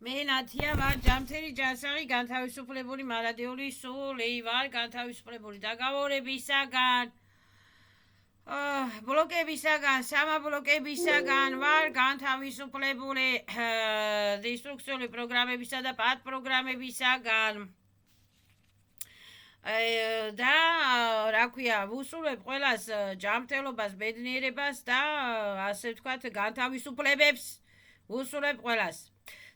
მე ნათია ვარ ჯამთერი ჯანსაღი განთავისუფლებული მარადიული სული ვარ განთავისუფლებული დაგավորებისაგან ბლოკებისაგან სამაბლოკებისაგან ვარ განთავისუფლებული დისტრუქციული პროგრამებისა და პატ-პროგრამებისაგან და რა ქვია ვუსურვებ ყველას ჯანმრთელობას ბედნიერებას და ასე ვთქვათ განთავისუფლებებს ვუსურვებ ყველას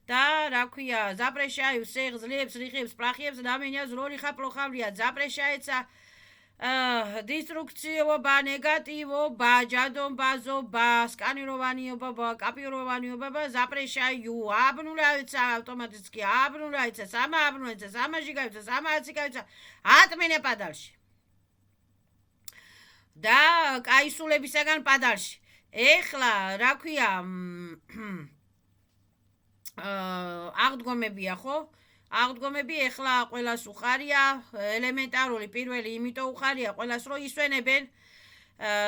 და რა ქვია запрещаю всех злебс рихебс плохебс на меня зло лиха плохо влияет запрещается деструкциობა негативობა ჯადონბაზობა сканированиობა копированиობა запрещаю обнуляется автоматически обнуляется самообнуляется самосжигаются самоотсекаются ატმინე პადალში და კაისულებისაგან პადალში ეხლა რა ქვია აღდგომებია ხო? აღდგომები ეხლა ყველას უხარია, ელემენტარული პირველი იმიტომ უხარია ყველას რომ ისვენებენ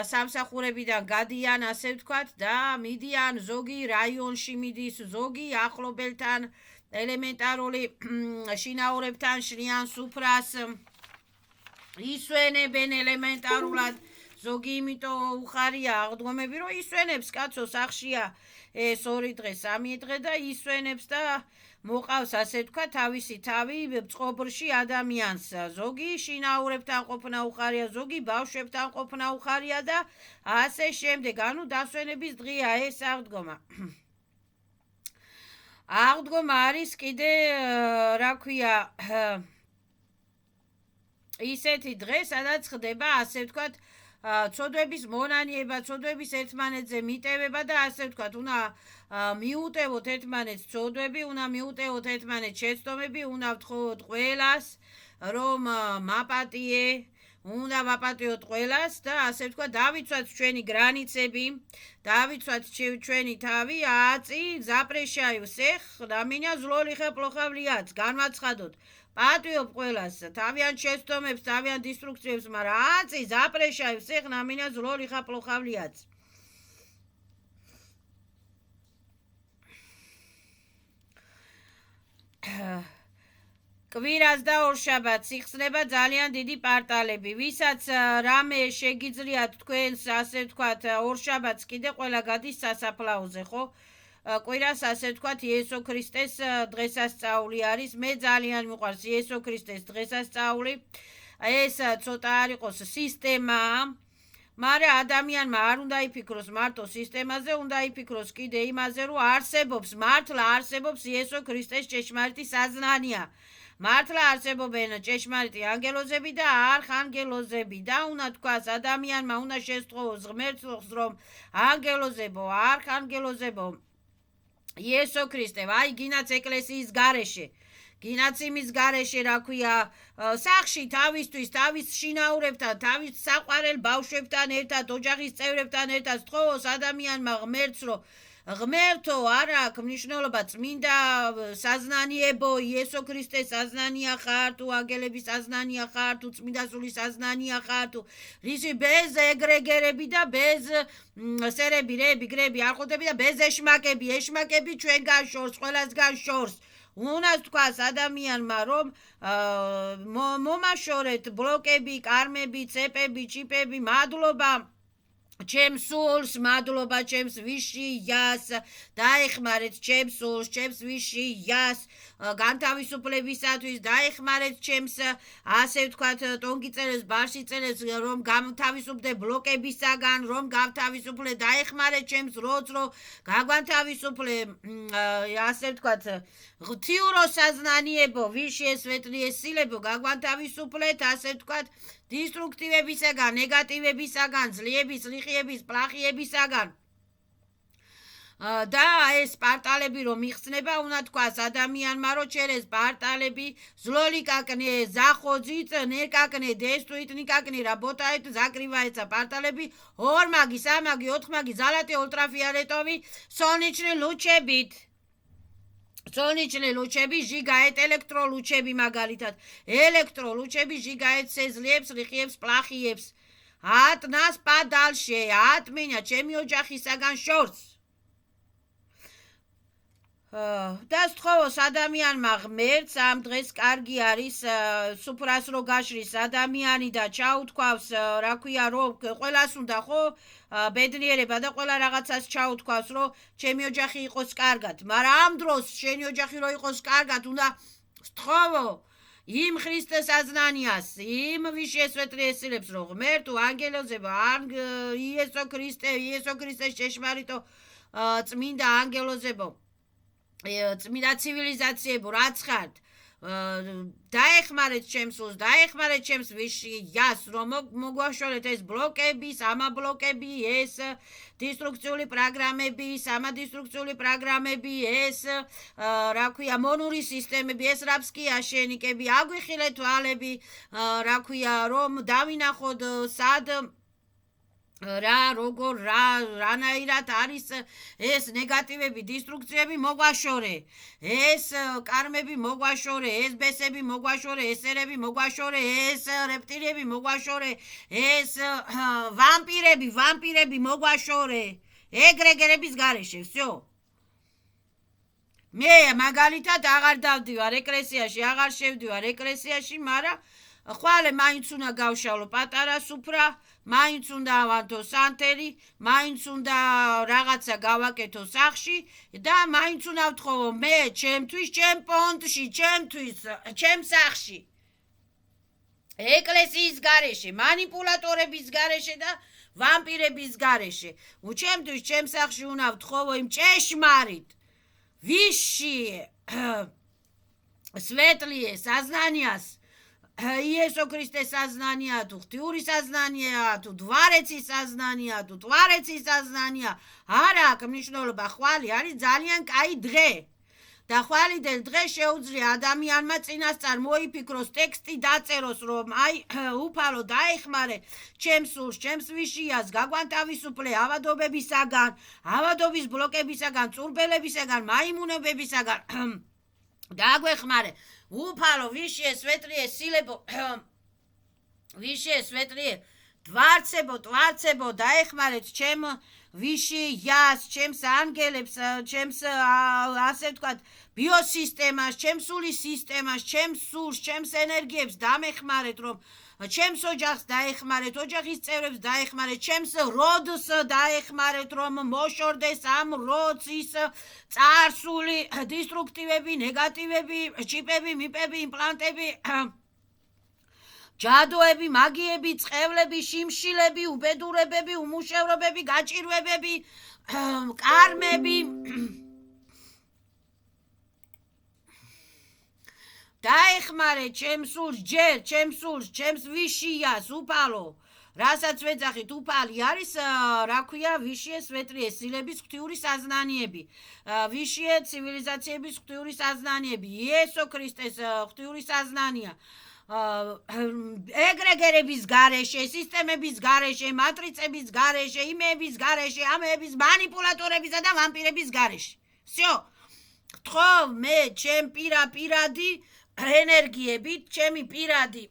სამსახურებიდან გადიან ასე ვთქვათ და მიდიან ზოგი რაიონში მიდის, ზოგი ახლობელთან ელემენტარული შინაურებთან შლიან სუფრას ისვენებენ ელემენტარულად ზოგი იმიტომ უხარია აღდგომები რომ ისვენებს კაცო სახშია ეს 2 დღე 3 დღე და ისვენებს და მოყავს ასე თქვა თავისი თავი წყობრში ადამიანს ზოგი შინაურებთან ყოფნა უხარია ზოგი ბავშვებთან ყოფნა უხარია და ასე შემდეგ ანუ დასვენების დღეა ეს აღდგომა აღდგომა არის კიდე რა ქვია ისეთი დღე სადაც ხდება ასე ვთქვათ ცოდვების მონანიება, ცოდვების ერთმანეთზე მიტევება და ასე ვთქვათ, უნდა მიუტევოთ ერთმანეთს ცოდვები, უნდა მიუტევოთ ერთმანეთს შეცდომები, უნდა ვთხოვოთ ყველას, რომ მაპატიე, უნდა ვაპატიოთ ყველას და ასე ვთქვათ, დავიცვათ ჩვენი გრანიცები, დავიცვათ ჩვენი თავი, აწი, запрещаю всех, на меня зло лихо плохо влияет, განვაცხადოთ. პატიობ ყველას, თავიანთ შეცდომებს, თავიანთ დისტრუქციებს, მაგრამ აწი запрещаю всех, на меня зло лихо плохо влияет. კვირას და ორშაბათს იხსნება ძალიან დიდი პარტალები, ვისაც რამე შეგიძლიათ თქვენს, ასე ვთქვათ, ორშაბათს კიდე ყველა გადის სასაფლაოზე, ხო? კვირას ასე ვთქვათ იესო ქრისტეს დღესასწაული არის მე ძალიან მიყვარს იესო ქრისტეს დღესასწაული ეს ცოტა არ იყოს სისტემა მაგრამ ადამიანმა არ უნდა იფიქროს მარტო სისტემაზე უნდა იფიქროს კიდე იმაზე რომ არსებობს მართლა არსებობს იესო ქრისტეს ჭეშმარიტი საზნანია მართლა არსებობენ ჭეშმარიტი ანგელოზები და არხანგელოზები და უნდა თქვას ადამიანმა უნდა შესთხოვოს ღმერთს რომ ანგელოზებო არხანგელოზებო იესო ქრისტე, აი გინაც ეკლესიის გარეშე, გინაც იმის გარეშე, რა ქვია, სახში თავისთვის, თავის შინაურებთან, თავის საყვარელ ბავშვებთან ერთად, ოჯახის წევრებთან ერთად სთხოვოს ადამიანმა ღმერთს, რომ ღმერთო არ აქვს მნიშვნელობა წმინდა საზნანიებო, იესო ქრისტეს საზნანია ხარ, თუ ანგელების საზნანია ხარ, თუ წმინდა სულის საზნანია ხარ, თუ რისი bez ეგრეგერები და bez სერები, რები, გრები არ ყოფები და bez ეშმაკები ჩვენგან შორს, ყველასგან შორს. უნდა თქვას ადამიანმა რომ მომაშორეთ ბლოკები, კარმები, ცეპები, ჩიპები, მადლობა ჩემს სულს, მადლობა ჩემს ვიშიას, დაეხმარეთ ჩემს სულს, ჩემს ვიშიას, განთავისუფლებისათვის დაეხმარეთ ჩემს, ასე ვთქვათ, ტონკი წერეს, ბარში წერეს, რომ გამთავისუფლდე ბლოკებისაგან, რომ გავთავისუფლე, დაეხმარეთ ჩემს როძ, რომ გაგვანთავისუფლე, ასე ვთქვათ, ღვთიურო საზნანიებო, ვიში ესვეტლი ესილებო, გაგვანთავისუფლეთ, ასე ვთქვათ, დისტრუქტივებისაგან, ნეგატივებისაგან, ძლიების, ლიხიების, პლახიებისაგან. და ეს პარტალები რომ იხსნება, უნდა თქვას ადამიანმა რომ ჩერეს პარტალები, зло никакне, заходит, никакне, действует, никакне, работает, закрывается პარტალები, ორმაგი, სამაგი, ოთხმაგი, ზალატი, ультрафиолетовი, солнечный лучებით. солнечные лучები, ჟიგაეთ ელექტროლუჩები მაგალითად. ელექტროლუჩები ჟიგაეთ სეზლიებს, ლიხიებს, პლახიებს. ატნას პადალში, ატმინა ჩემი ოჯახისაგან შორს. და სთხოვოს ადამიანმა ღმერთს ამ დღეს კარგი არის სუფრას რო გაშრის ადამიანი და ჩაუთქვავს რა ქვია რომ ყველას უნდა ხო ბედნიერება და ყველა რაღაცას ჩაუთქვავს რომ ჩემი ოჯახი იყოს კარგად მაგრამ ამ დროს შენი ოჯახი რო იყოს კარგად უნდა სთხოვო იმ ხრისტეს აზნანიას იმ ვიშეს ვეტრიესილებს რომ ღმერთო ანგელოზებო იესო ქრისტეს ჭეშმარიტო წმინდა ანგელოზებო წმინდა ცივილიზაციებო რაც ხართ დაეხმარეთ ჩემს სულს დაეხმარეთ ჩემს ვიშიას რომ მოგვაშორეთ ეს ბლოკები სამაბლოკები ეს დისტრუქციული პროგრამები სამადისტრუქციული პროგრამები ეს რა ქვია მონური სისტემები ეს რაბსკი აშენიკები აგვიხილეთ თვალები რა ქვია რომ დავინახოთ სად რა როგორ რანაირად არის ეს ნეგატივები დისტრუქციები მოგვაშორე ეს კარმები მოგვაშორე ეს ბესები მოგვაშორე ეს ერები მოგვაშორე ეს რეპტილიები მოგვაშორე ეს ვამპირები მოგვაშორე ეგრეგერების გარეშე всё მე მაგალითად აღარ დავდივარ ეკლესიაში აღარ შევდივარ ეკლესიაში მაგრამ ხვალე მაინც უნდა გავშალო პატარა სუფრა მაინც უნდა ავანთო სანთელი მაინც უნდა რაღაცა გავაკეთო სახლში და მაინც უნდა ვთხოვო მე ჩემთვის ჩემ პონტში ჩემთვის ჩემ სახლში ეკლესიის გარეშე მანიპულატორების გარეშე და ვამპირების გარეშე ჩემთვის ჩემ სახლში უნდა ვთხოვო იმ ჭეშმარიტ ვიში სვეტლიე საზნანიას იესო ქრისტეს აზნანია თუ ღვთიური საზნანია თუ დვარეცის საზნანია თუ ტვარეცის საზნანია არა აქვს მნიშვნელობა ხვალი არის ძალიან კაი დღე და ხვალიდან დღე შეუძლია ადამიანმა წინასწარ მოიფიქროს ტექსტი დაწეროს რომ აი უფალო დაეხმარე ჩემს სულს ჩემს ვიშიას გაგვანთავისუფლე ავადობებისაგან ავადობის ბლოკებისაგან წურბელებისაგან მაიმუნებებისაგან დაგვეხმარე უფალო ვიშიე სვეტლიე სილებო ვიშიე სვეტლიე დვარცებო დაეხმარეთ ჩემ ვიშიას ჩემს ანგელებს ჩემს ასე ვთქვათ ბიოსისტემას ჩემს სულის სისტემას ჩემს სულს ჩემს ენერგიებს დამეხმარეთ რომ ჩემს ოჯახს დაეხმარეთ ოჯახის წევრებს დაეხმარეთ ჩემს როდს დაეხმარეთ რომ მოშორდეს ამ როდს ის წარსული დისტრუქტივები ნეგატივები ჩიპები მიპები იმპლანტები ჯადოები მაგიები წყევლები შიმშილები უბედურებები უმუშევრობები გაჭირვებები კარმები დაეხმარე ჩემს სულს ჯერ ჩემს სულს ჩემს ვიშიას უფალო რასაც ვეძახით უფალი არის რა ქვია ვიშიე სვეტლიე სილების ღვთიური საზნანიები ვიშიე ცივილიზაციების ღვთიური საზნანიები იესო ქრისტეს ღვთიური საზნანია ეგრეგერების გარეშე სისტემების გარეშე მატრიცების გარეშე იმების გარეშე ამების მანიპულატორებისა და ვამპირების გარეშე всё თხოვ მე ჩემ პირადი ენერგიებით ჩემი პირადი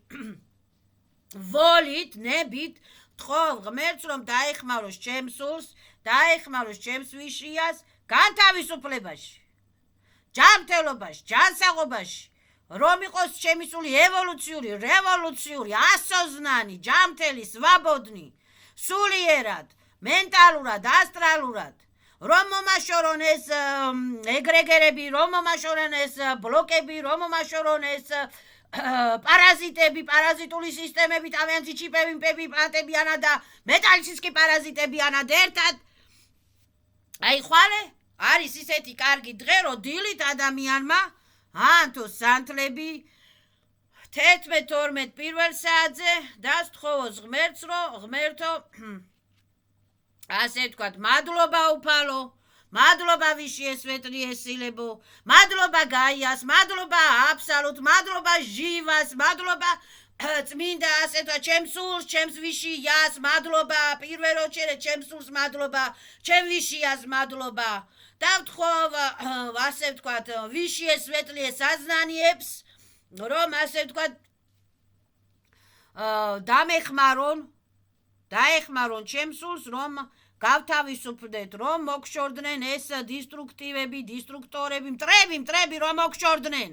ვოლით ნებით თხოვ ღმერთს რომ დაეხმაროს ჩემს სულს დაეხმაროს ჩემს ვიშიას განთავისუფლებაში ჯანმრთელობაში ჯანსაღობაში რომ იყოს ჩემი სული ევოლუციური რევოლუციური ასოზნანი ჯანმრთელი სვაბოდნი სულიერად მენტალურად ასტრალურად რომ მომაშორონ ეს ეგრეგერები რომ მომაშორონ ეს ბლოკები რომ მომაშორონ ეს პარაზიტები პარაზიტული სისტემები თავიანთი ჩიპები მპები პლანტებიანა და მეტალისისკი პარაზიტებიანად ერთად აი ხვალე არის ისეთი კარგი დღე რომ დილით ადამიანმა ანთო სანთლები 11-12 პირველ საათზე და სთხოვოს ღმერთს რომ ღმერთო ასე ვთქვათ მადლობა უფალო მადლობა ვიშიე სვეტლიე სილებო მადლობა გაიას მადლობა აბსოლუტ მადლობა ჟივას მადლობა წმინდა ასე ვთქვათ ჩემს სულს ჩემს ვიშიას მადლობა პირველ რიგში ჩემს სულს მადლობა ჩემ ვიშიას მადლობა და ვთხოვ ასე ვთქვათ ვიშიე სვეტლიე საზნანიებს რომ ასე ვთქვათ დაეხმარონ ჩემს სულს რომ გავთავისუფლდეთ, რომ მოგშორდნენ ეს დისტრუქტივები, დისტრუქტორები, მტრები, რომ მოგშორდნენ.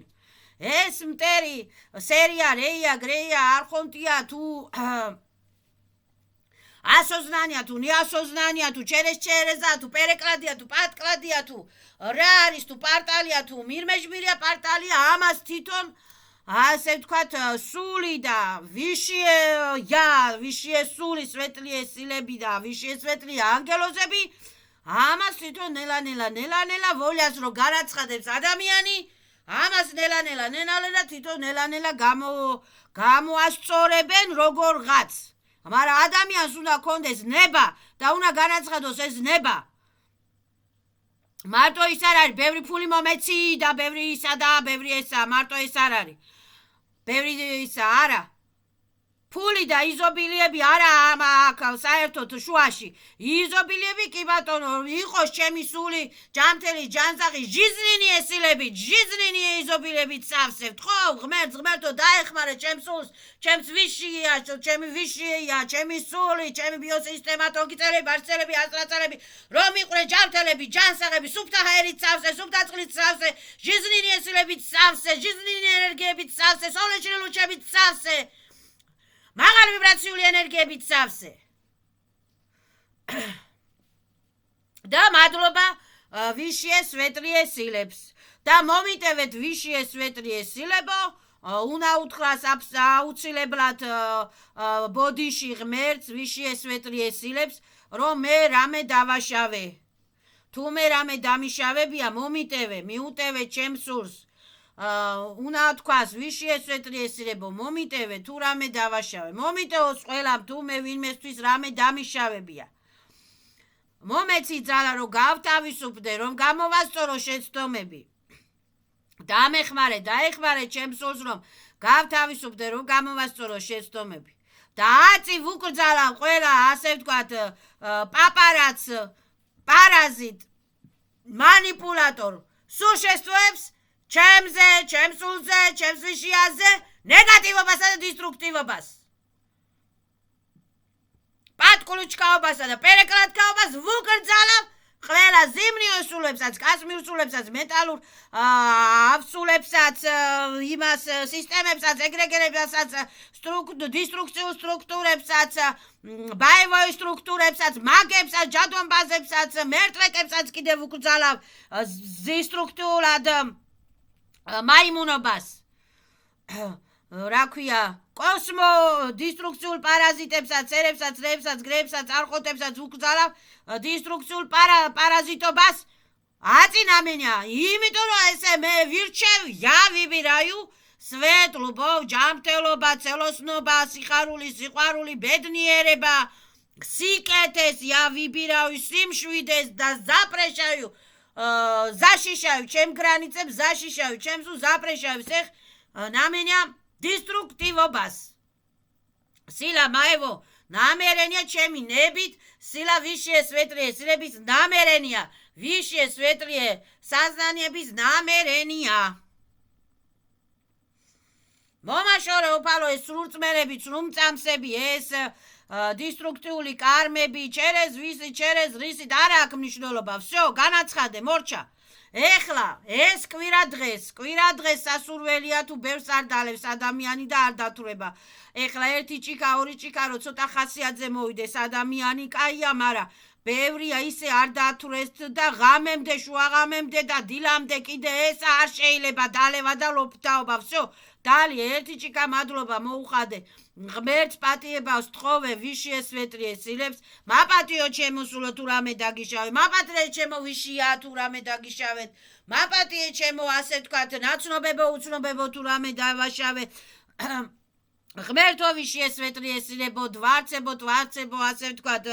ეს მტერი სერია, რეია, გრეია, არხონტია, თუ ასოзнания, თუ неосознания, თუ ჩერეზა, თუ პერეკლადია, თუ პატკლადია, თუ რა არის, თუ პარტალია, თუ მირმეჟმირია პარტალია, ამას თვითონ ასე ვთქვათ, სული და ვიშიე სული, სვეტლიე სილები და ვიშიე სვეტლიე ანგელოზები, ამას თვითონ ნელა ვოლიას რო განაცხადებს ადამიანი, ამას ნელა თვითონ ნელა გამოასწორებენ როგორღაც. მაგრამ ადამიანს უნდა კონდეს ნება და უნდა განაცხადოს ეს ნება. მარტო ის არ არის, ბევრი ფული მომეცი და ბევრი ისა და ბევრი ესა, მარტო ეს არ არის. ბევრი ისა არა. ფული და იზობილიები არა აქ საერთოდ შუაში. იზობილიები კი ბატონო, იყოს ჩემი სული, ჯამთელი, ჯანძაღი, ჟიზნინი ესილები, ჟიზნინი იზობილიები წავსებთ. ხო, ღმერთო დაეხმარა ჩემს სულს, ჩემს ვიშია, ჩემი ვიშია, ჩემი სული, ჩემი ბიოსისტემა, თონგიწელები, არცელები, ასტრაცელები, რომ იყვნენ ჯამთელები, ჯანსაღები, სუფთა ჰაერით წავსე, სუფთა წყლით წავსე, ჟიზნინი ესილებით წავსე, ჟიზნინი ენერგიებით წავსე, სოლეჩილი ლუჩებით წავსე. მაღალი ვიბრაციული ენერგიებით წავსე. და მადლობა ვიშიე სვეტლიე სილებს. და მომიტევეთ ვიშიე სვეტლიე სილებო, უნდა უთხრას აუცილებლად ბოდიში ღმერთს ვიშიე სვეტლიე სილებს, რომ მე რამე დავაშავე. თუ მე რამე დამიშავებია, მომიტევე, მიუტევე ჩემს სულს. უნდა თქვას ვიშიე სვეტლიე სილებო, მომიტევე თუ რამე დავაშავე. მომიტევოს ყველამ თუ მე ვინმესთვის რამე დამიშავებია. მომეცი ძალა რომ გავთავისუფლდე, რომ გამოვასწორო შეცდომები. დაეხმარე ჩემს სულს, რომ გავთავისუფლდე, რომ გამოვასწორო შეცდომები. და აწი ვუკრძალა ყველა, ასე ვთქვათ, პაპარაც, პარაზიტ, მანიპულატორ, სუშესტვებს ჩემზე, ჩემს სულზე, ჩემს ვიშიაზე, ნეგატივობასა და დისტრუქტივობას. პატკულუჩკაობასა და პერეკლატკაობას ვუკრძალა ყველა ზიმნიო სულებსაც, კასმიურ სულებსაც, მეტალურ ავსულებსაც, იმას სისტემებსაც, ეგრეგერებსაც, დისტრუქციულ სტრუქტურებსაც, ბაევოი სტრუქტურებსაც, მაგებსაც, ჯადონბაზებსაც, მერტვეკებსაც კიდევ ვუკრძალავ დისტრუქტიულად მაიმუნობას. რა ქვია, კოსმო დისტრუქციულ პარაზიტებსაც, ცერებსაც, რებსაც, გრებსაც, არხოტებსაც ვუკრძალავ დისტრუქციულ პარაზიტობას. აწინამენია, იმიტომ რომ ესე მე ვირჩევ, ვიბირаю სვეტლუბო, ჯამრთელობა, ცელოსნობა, სიხარული, სიყვარული, ბედნიერება, სიკეთეს, ვიბირаю სიმშვიდეს და ზაპრეშаю, ზაშიშаю, ჩემ გრანიცებს ზაშიშаю, ჩემს ზაპრეშаю, სეხ ნამენია დისტრუქტივობას. სილა მაევო ნამერენია ჩემი ნებით, სილა ვიშიე სვეტლიე სილების ნამერენია, ვიშიე სვეტლიე საზნანიების ნამერენია. მომაშორე უფალო ეს სრულწმენები, სრულმწამსები, ეს დისტრუქტიული კარმები, ჩერეზ ვისი, ჩერეზ რისი, არა აქვს მნიშვნელობა. всё, განაცხადე, მორჩა. ეხლა ეს კვირა დღეს სასურველია თუ ბევრს არ დალევს ადამიანი და არ დათვრება. ეხლა ერთი ჭიქა, ორი ჭიქა, რო ცოტა ხასიათზე მოვიდეს ადამიანი, კაია, მაგრამ ბევრია ისე არ დათვრეს და ღამემდე, შუაღამემდე და დილამდე კიდე ეს არ შეიძლება დალევა და ლოფტაობა. всё, დალი ერთი ჭიქა მადლობა მოუხადე. ღმერთს პატიებას თხოვე ვიშიე სვეტლიე სილებს, მაპატიო ჩემო სულო თუ რამე დაგიშავე, მაპატიე ჩემო ვიშია თუ რამე დაგიშავეთ, მაპატიე ჩემო ასე ვთქვათ ნაცნობებო უცნობებო თუ რამე დავაშავე. ღმერთო ვიშიე სვეტლიე სილებო, დვარცებო, ასე ვთქვათ,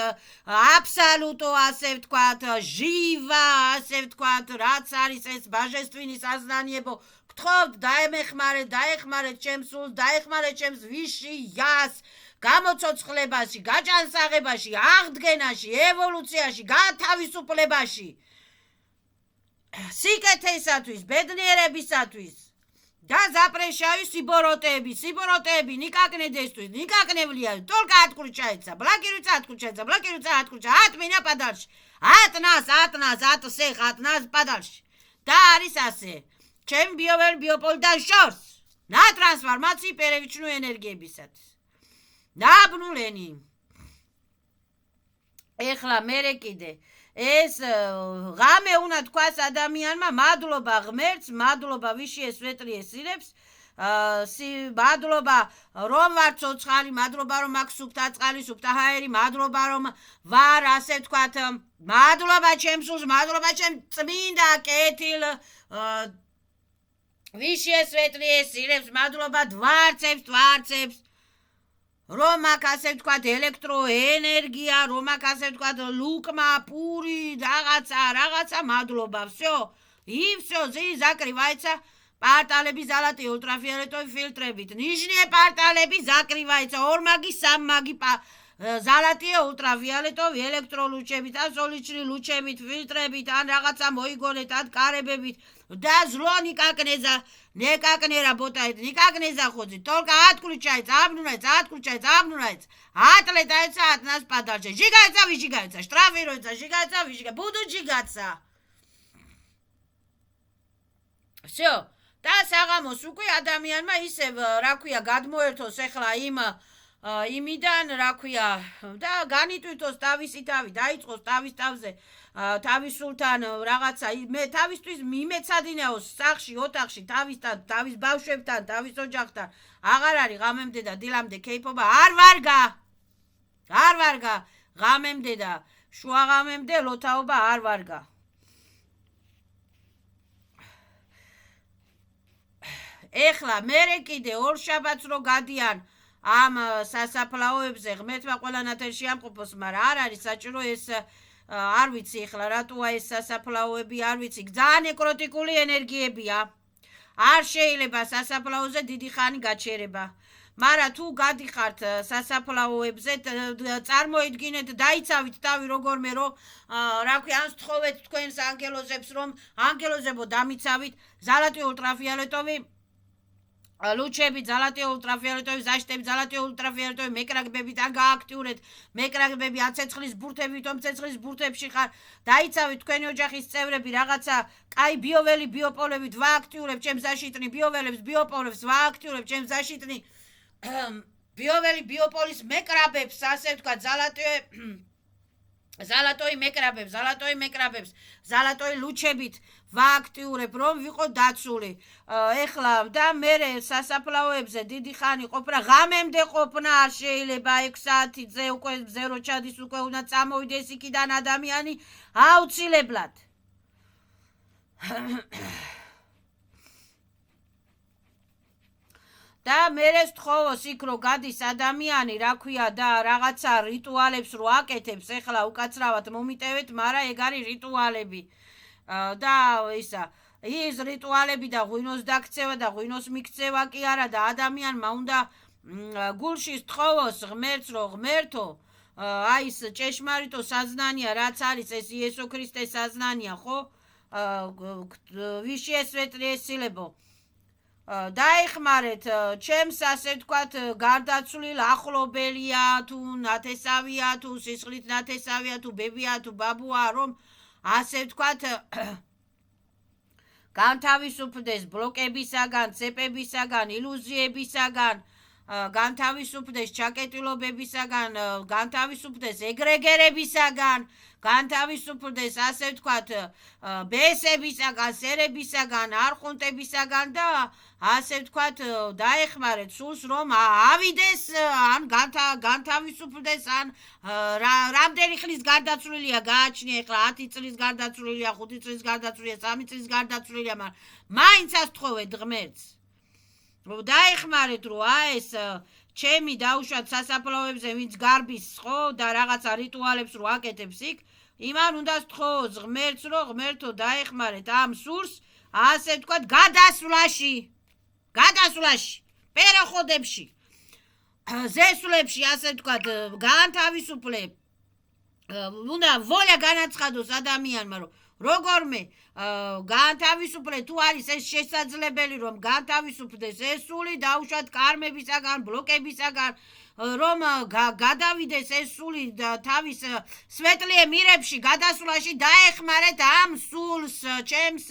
აბსოლუტო, ასე ვთქვათ, ჟივა, ასე ვთქვათ, რაც არის ეს ბაჟესტვინი საზნანიებო. გთხოვთ, დაეხმარეთ ჩემს სულს, დაეხმარეთ ჩემს ვიშიას, გამოცოცხლებაში, გაჭანსაღებაში, აღდგენაში, ევოლუციაში, გათავისუფლებაში, სიკეთეისათვის, ბედნიერებისათვის და запрещаю сиборотеები никакнедестуй, никакневлияют, только отключается, блокируется, от меня подальше, от нас подальше. და არის ასე, ჩემ ბიოპოლიდან შორს, და ტრანსფორმაცია პერევიჩნუ ენერგიებისათვის. ნაბნულენი. ეხლა მერე კიდე ეს ღამე უნდა თქვას ადამიანმა მადლობა ღმერთს, მადლობა ვიშიეს ვეტრიეს სილებს, მადლობა რომ ვარ ცოცხალი, მადლობა რომ მაქვს სუფთა წყალი, სუფთა ჰაერი, მადლობა რომ ვარ ასე ვთქვათ, მადლობა ჩემს სულს, მადლობა ჩემ წმინდა კეთილ ვიშიეს ვეტრიეს სილებს, მადლობა დვარცებს რომ აქ ასე ვთქვათ ელექტროენერგია, რომ აქ ასე ვთქვათ ლუკმა, პური, რაღაცა, მადლობა, всё. И всё, закрывается პარტალები ზალატი ультрафиолетовый ფილტრებით. Нижние პარტალები закрывается ორმაგი, სამმაგი ზალატია ультрафиолетовый ელექტროლუჩებით, ან სოლიჩრი ლუჩებით, ფილტრებით, ან რაღაცა მოიგონეთ, ან კარებებით. Да зло никак не работает, никак не заходит. Только отключается, обнуляется. Отлетается от нас подальше. Выжигается, штрафируется, выжигается. Будут жигаться. Всё. და საღამოს უკვე ადამიანმა ისევ რა ქვია გადმოერთოს ახლა იმიდან რა ქვია და განიტვირთოს თავისი თავი, დაიწყოს თავის თავზე თავისულთან რაღაცა მე თავისთვის მიმეცადინეოს სახში, ოთახში თავის ბავშვებთან, თავის ოჯახთან აღარ არის ღამემდე და დილამდე კეიფობა არ ვარგა ღამემდე და შუაღამემდე ლოთაობა არ ვარგა. ეხლა მერე კიდე ორ შაბათს რო გადიან ამ სასაფლაოებზე ღმერთმა ყველანაირში ამყოფოს, მაგრამ არ არის საჭირო ეს არ ვიცი ეხლა რატოა ეს სასაფლაოები, არ ვიცი, ძალიან ნეკროტიკული ენერგიებია. არ შეიძლება სასაფლაოზე დიდი ხანი გაჩერება. მაგრამ თუ გადიხართ სასაფლაოებზე, წარმოიდგინეთ, დაიცავით თავი რომელმე რომ რა ქვია, ან სთხოვეთ თქვენს ანგელოზებს, რომ ანგელოზებო დამიცავით, ზალატი ультрафиолетовый ლუჩები, ზალატი ультрафиолетовый ზაშტები, ზალატი ультрафиолетовый მეკრაგბებით ან გააქტიურეთ, მეკრაგბები აცეცხლის ბურთებით, რომ ცეცხლის ბურთებში ხარ, დაიცავით თქვენი ოჯახის წევრები, რაღაცა კაი ბიოპოლებით ვააქტიურებ ჩემს ზაშიტნი, ბიოპოლებს ვააქტიურებ ჩემს ზაშიტნი, ბიოპოლის მეკრაბებს, ასე ვთქვათ, ზალატოი მეკრაბებს, ზალატოი ლუჩებით ვააქტიურებ, რომ ვიყო დაცული. ეხლა და მერე სასაფლაოებზე დიდი ხანი ყოფნა, ღამემდე ყოფნა არ შეიძლება, 6 საათზე უკვე მზე რო ჩადის, უკვე უნდა წამოვიდეს იქიდან ადამიანი აუცილებლად. და მერე სთხოვოს იქ რო გადის ადამიანი, რა ქვია და რაღაცა რიტუალებს რო აკეთებს, ეხლა უკაცრავად მომიტევეთ, მაგრამ ეგ არის რიტუალები. და ისა ის რიტუალები და ღვინოს დაქცევა და ღვინოს მიქცევა კი არა და ადამიანმა უნდა გულში სთხოვოს ღმერთს, რომ ღმერთო, აი ეს ჭეშმარიტო საზნანია, რაც არის ეს იესო ქრისტეს საზნანია, ხო? ვიშიეს ვეტრიესილებო. დაეხმარეთ ჩემს ასე ვთქვათ გარდაცვლილ ახლობელია თუ ნათესავია თუ სისხლით ნათესავია თუ ბებია თუ ბაბუა რომ ასე ვთქვათ განთავისუფლდეს ბლოკებისაგან, ცეპებისაგან, ილუზიებისაგან, განთავისუფლდეს ჩაკეტილობებისაგან, განთავისუფლდეს ეგრეგერებისაგან, განთავისუფლდეს ასე ვთქვათ ბესებისაგან, სერებისაგან, არხუნტებისაგან და ასე ვთქვათ დაეხმარეთ სულს რომ ავიდეს ან განთავისუფლდეს ან რამდენი ხნის გარდაცვლილია გააჩნია, ეხლა 10 წლის გარდაცვლილია, 5 წლის გარდაცვლილია, 3 წლის გარდაცვლილია, მაგრამ მაინც ასთხოვეთ ღმერთს. დაეხმარეთ რომ ეს ჩემი დაუშვათ სასაფლაოებზე ვინც გარბის ხო და რაღაცა რიტუალებს რო აკეთებს იქ, იმან უნდა სთხოვოს ღმერთს რომ ღმერთო დაეხმარეთ ამ სურს ასე ვთქვათ გადასვლაში, პეროხოდებში, ზესულებში ასე ვთქვათ განთავისუფლე უნდა ვოლა განაცხადოს ადამიანმა რომ როგორმე განთავისუფლეთ თუ არის ეს შესაძლებელი რომ განთავისუფლდეს ეს სული დაუშვათ კარმებისაგან, ბლოკებისაგან, რომ გადავიდეს ეს სული თავის სვეტლიე მირებში გადასვლაში დაეხმარეთ ამ სულს ჩემს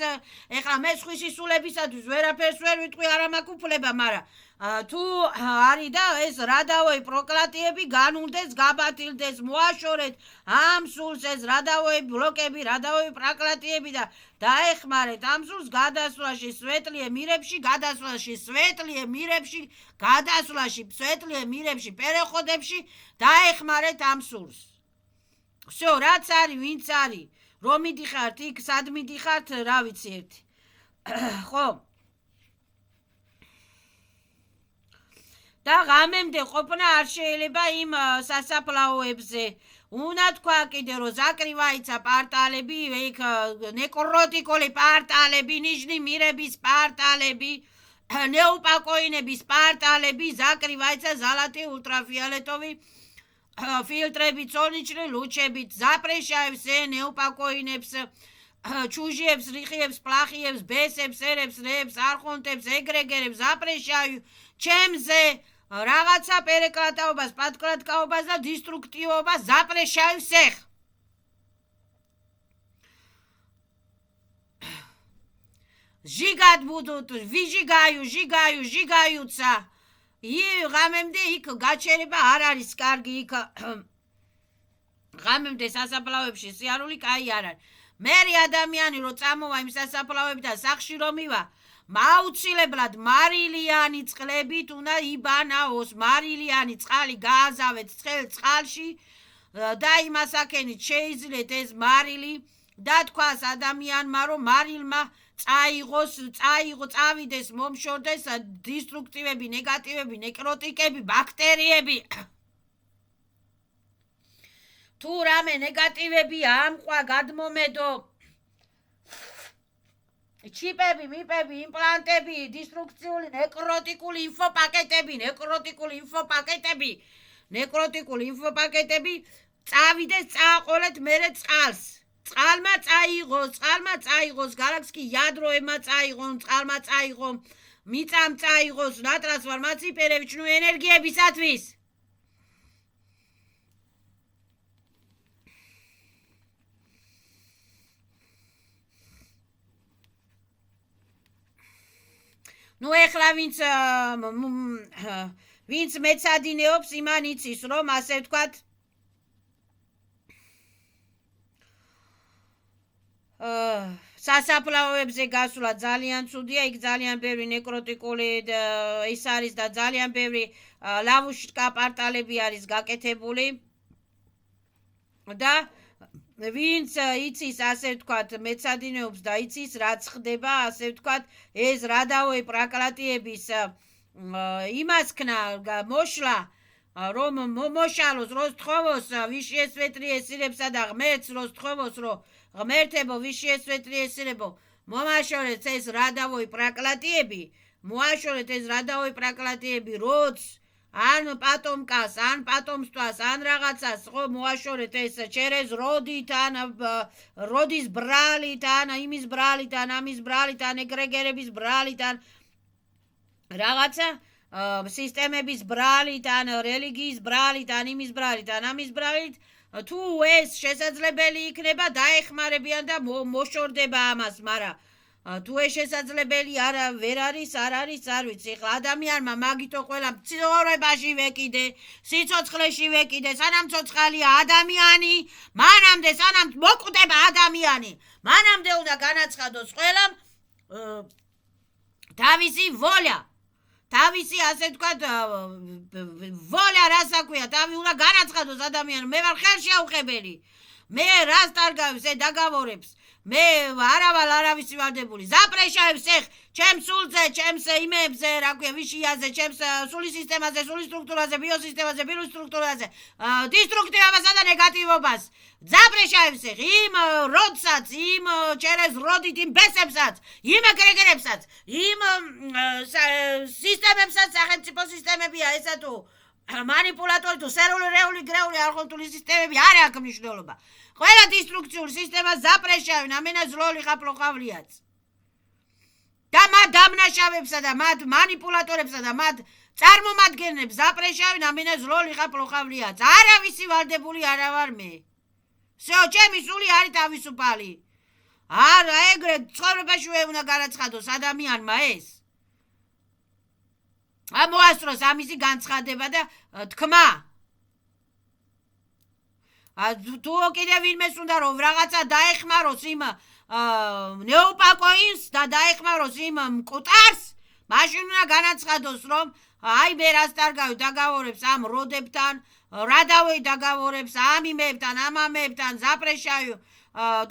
ეხლა მე სხვისი სულებისათვის ვერაფერს ვერ ვიტყვი არ მაქვს უფლება მაგრამ თუ არის და ეს რადავოი პროკლატიები განულდეს, გაბათილდეს, მოაშორეთ ამ სულს ეს რადავოი ბლოკები, რადავოი პროკლატიები და დაეხმარეთ ამ სულს გადასვლაში სვეტლიე მირებში, სვეტლიე მირებში, პერეხოდებში დაეხმარეთ ამ სულს. всё, რაც არის, ვინც არის, რომ მიდიხართ იქ, სად მიდიხართ, რა ვიცი ერთი. ხო? და ღამემდე ყოფნა არ შეიძლება იმ სასაფლაოებზე. უნდა თქვა კიდე რომ ზაკრივაიცა პარტალები, იქ ნეკროტიკული პარტალები, ნიშნი მირების პარტალები, ნეუპაკოინების პარტალები, ზაკრივაიცა ზალატი ულტრაფიოლეტოვი ფილტრები, ცოლნიჩნი ლუჩებით, ზაპრეშაებს, ნეუპაკოინებს, ჩუჟიებს, რიხიებს, პლახიებს, ბესებს, ერებს, რეებს, არხონტებს, ეგრეგერებს, ზაპრეშავი, ჩემზე რაღაცა პერეკლატაობას, პატკლატკაობას და დისტრუქტივობას ზაპრეშავს ეხ. ჟიგად ბუდут, ჟიგაიუცა. ღამემდე იქ გაჩერება არ არის კარგი, იქ ღამემდე სასაფლაოებში სიარული კაი არ არის. მერი ადამიანი რო წამოვა იმ სასაფლაოებიდან სახში რომ მივა, აუცილებლად მარილიანი წყლებით უნდა იბანაოს, მარილიანი წყალი გააზავეთ წყალში და იმას აქენით შეიძლეთ ეს მარილი და თქვას ადამიანმა რომ მარილმა წავიდეს, მომშორდეს დისტრუქტივები, ნეგატივები, ნეკროტიკები, ბაქტერიები. თუ რამე ნეგატივები ამყვა, გადმომედო, ჩიპები, მიპები, იმპლანტები, დისტრუქციული, ნეკროტიკული ინფოპაკეტები, წავიდეს, წააყოლეთ მერე წყალს. წყალმა წაიღოს, გარაკს კი იადროებმა წაიღონ, წყალმა წაიღო, მიწამ წაიღოს, ნატრანსფორმაცი პერევიჩნუ ენერგიებისათვის. ნუ ეხლა ვინც მეცადინეობს, იმან იცის, რომ ასე ვთქვათ, სასაფლაოებზე გასვლა ძალიან ცუდია, იქ ძალიან ბევრი ნეკროტიკული ის არის და ძალიან ბევრი ლავუშკა პარტალები არის გაკეთებული და ვინც იცის ასე ვთქვათ მეცადინეობს და იცის რაც ხდება ასე ვთქვათ ეს რადავოი პროკლატიების იმას ქნა მოშლა რომ მომოშალოს როსთხოვოს ვიშიესვეტრიესირებსა და ღმერთს როსთხოვოს რომ ღმერთებო ვიშიესვეტრიესირებო მომაშორეთ ეს რადავოი პროკლატიები მოაშორეთ ეს რადავოი პროკლატიები როც ან პატომკას, ან პატომსტვას, ან რაღაცას, ხო, მოაშორეთ ეს ჩერეს როდით, ან როდის ბრალით, ან იმის ბრალით, ან ამის ბრალით, ან ეგრეგერების ბრალით, ან რაღაცა სისტემების ბრალით, ან რელიგიის ბრალით, ან იმის ბრალით, ან ამის ბრალით, თუ ეს შესაძლებელი იქნება, დაეხმარებიან და მოშორდება ამას, მაგრამ თუ ეს შესაძლებელი ვერ არის, არ ვიცი, ხლა ადამიანმა მაგითო ყველა მცხოვრებაში ვეკიდე, სიცოცხლეში ვეკიდე, სანამ ცოცხალია ადამიანი, მანამდე სანამ მოკვდება ადამიანი, მანამდე უნდა განაცხადოს ყველამ თავისი ვოლია, თავისი ასე ვთქვათ ვოლია რას აქვია, თავი უნდა განაცხადოს ადამიანს, მე ვარ ხელშეუხებელი, მე რას დარგავს, დაგავრებს მე არავის ვარდებული ზაპრეშავებს ეხ ჩემს სულზე, ჩემს იმებზე, რა ქვია, ვიშიაზე, ჩემს სულის სისტემაზე, სულის სტრუქტურაზე, ბიოსისტემაზე, ბიოსტრუქტურაზე, დისტრუქტივობასა და ნეგატივობას. ზაპრეშავებს ეხ იმ როდსაც, იმ ჩერეს როდით, იმ ბესებსაც, იმ ეგრეგერებსაც, იმ სისტემებსაც, სახელმწიფო სისტემებია ესა თუ მანიპულატორი თუ სერული რეული გრეული არხონტული სისტემები არ აქვს მნიშვნელობა. ყველა დისტრუქციული სისტემა ზაპრეშავენ ამენა ზლოლი ხაპლოხავლიაც. და მათ დამნაშავებსა და მათ მანიპულატორებსა და მათ წარმომადგენლებს ზაპრეშავენ ამენა ზლოლი ხაპლოხავლიაც. არავისი ვალდებული არა ვარ მე. всё, ჩემი სული არის თავისუფალი. არა, ეგრე ცხოვრებაში უნდა განაცხადოს ადამიანმა ეს. ამოასწროს ამისი განცხადება და თქმა. თუ კიდე ვინმეს უნდა რომ რაღაცა დაეხმაროს იმ ნეოპაკოინს და დაეხმაროს იმ მკვდარს, მაშინ უნდა განაცხადოს რომ აი მე რას დაგაორებს ამ როდებთან, რადავე დაგაორებს ამ იმებთან, ამ ამებთან, ზაპრეშავი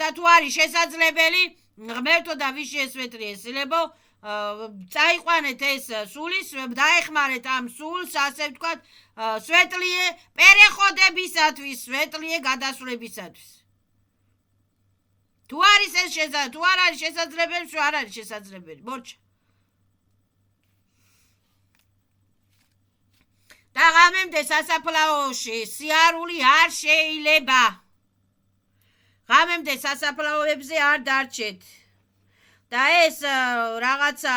და თუ არის შესაძლებელი, ღმერთო და ვიში ესვეტრი ესილებო, წაიყვანეთ ეს სული, დაეხმარეთ ამ სულს, ასე ვთქვათ, სვეტლიე პერეხოდებისათვის, სვეტლიე გადასვლებისათვის. თუ არის ეს შესაძლებელი, თუ არ არის შესაძლებელი, თუ არ არის შესაძლებელი, მორჩა. და ღამემდე სასაფლაოში სიარული არ შეიძლება. ღამემდე სასაფლაოებზე არ დარჩეთ. და ეს რაღაცა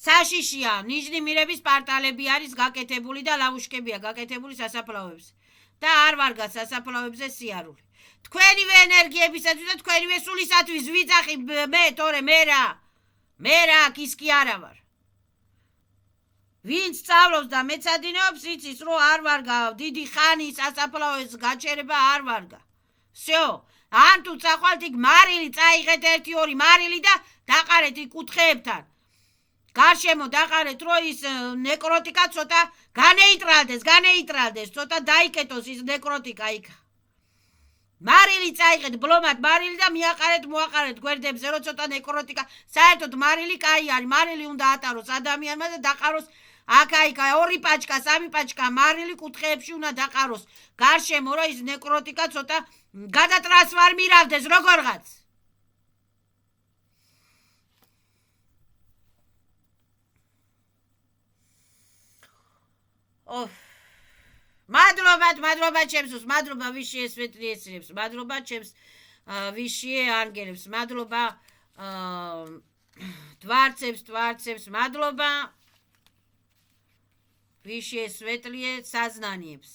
საშიშია, ნიჟნი მირების პარტალები არის გაკეთებული და ლავუშკებია გაკეთებული სასაფლაოებზე. და არ ვარგა სასაფლაოებზე სიარული. თქვენივე ენერგიებისათვის და თქვენივე სულისათვის ვიძახი მე, თორე მე რა, ის კი არა ვარ. ვინც სწავლობს და მეცადინეობს, იცის, რომ არ ვარგა დიდი ხანი სასაფლაოების გაჩერება არ ვარგა. всё. ან თუ წახვალთ იქ მარილი, წაიღეთ 1-2 მარილი და დაყარეთ იქ კუთხეებთან. გარშემო დაყარეთ, რომ ის ნეკროტიკა ცოტა განეიტრალდეს, ცოტა დაიკეტოს ის ნეკროტიკა იქ. მარილი წაიღეთ, ბლომად მარილი და მოაყარეთ გვერდებზე, რომ ცოტა ნეკროტიკა, საერთოდ მარილი კაი არის, მარილი უნდა ატაროს ადამიანმა და დაყაროს აქა 2 პაჭკა, 3 პაჭკა მარილი კუთხეებში უნდა დაყაროს. გარშემო, რომ ის ნეკროტიკა ცოტა გადატრანსფორმირდეს როგორღაც. მადლობა ჩემს, მადლობა ვიში ესვეტრი ესრებს, მადლობა ჩემს ვიში ანგელებს, მადლობა თვარცებს, მადლობა ვიში ესვეტლიე საზნანიებს.